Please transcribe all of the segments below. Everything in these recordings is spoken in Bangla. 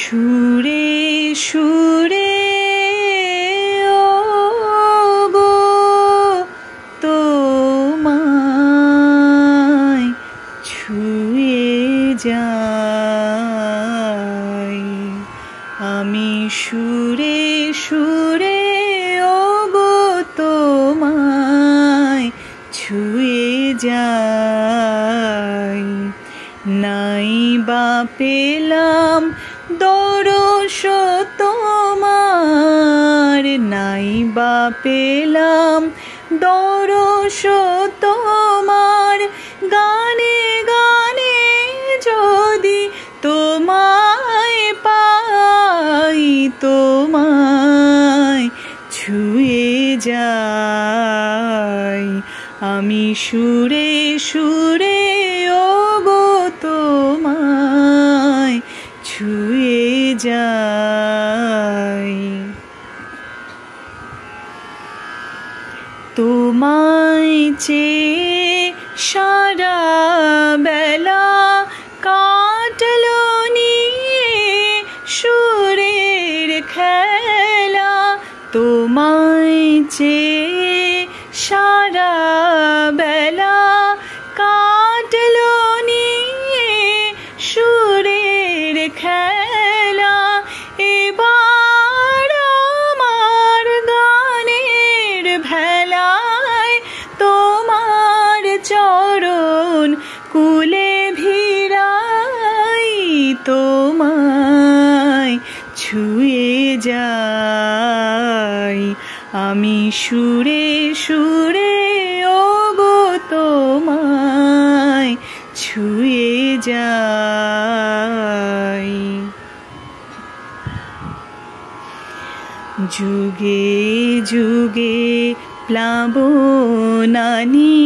সুরে সুরে ওগো তোমায় ছুঁয়ে যাই আমি সুরে সুরে ওগো তোমায় ছুঁয়ে যাই নাই বা পেলাম দরস তোমার নাই বা পেলাম দরস তোমার গানে গানে যদি তোমায় পাই তোমায় ছুঁয়ে যাই আমি সুরে সুরে ওগো তোমায় ছুঁয়ে যাই তোমায় চেয়ে সারা বেলা কাটলো নিয়ে সুরের খেলা তোমায় চেয়ে সারা বেলা কাটলো নিয়ে সুরের খেলা এবার আমার গানের ভেলায় তোমার চরণ কুলে ভিড়াই তোমায় ছুঁয়ে যাই আমি সুরে সুরে ওগো তোমায় ছুঁয়ে যাই যুগে যুগে প্লাবনানি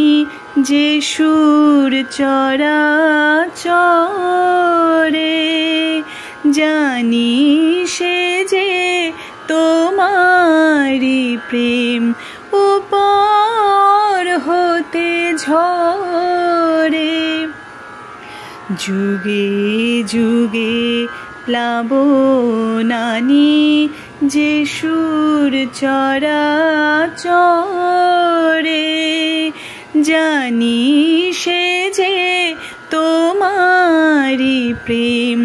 যে সুর চরাচরে জানি সে যে তোমারি প্রেম উপর হতে ঝরে যুগে যুগে প্লাবনানি যে সুর চরাচরে জানি সে যে তোমারি প্রেম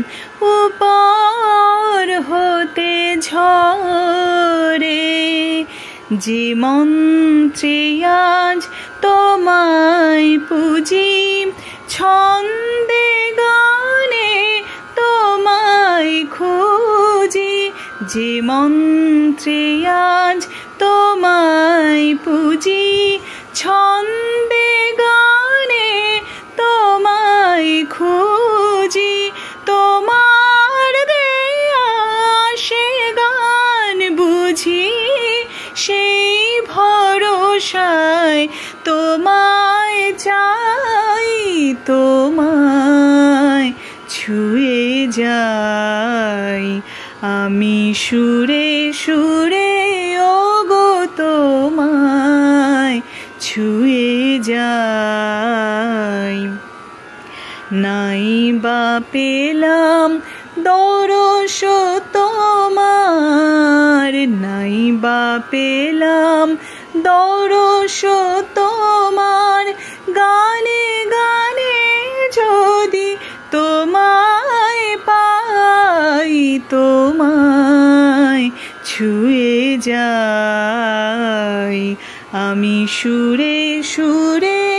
উপর হতে ঝরে যে মন্ত্রে আজ তোমায় পুজি ছন্দে গানে তোমায় খুঁজি যে মন্ত্রে আজ তোমায় পুজি ছন্দে গানে তোমায় খুঁজি তোমার দেয়া সে গান বুঝি সেই ভরসায় তোমায় চাই তোমায় ছুঁয়ে যাই আমি সুরে সুরে ওগো তোমায় ছুঁয়ে যাই নাই বা পেলাম দরস তোমার নাই বা পেলাম দরস তোমার গানে গানে যদি তোমায় পাই তোমায় ছুঁয়ে যাই আমি সুরে সুরে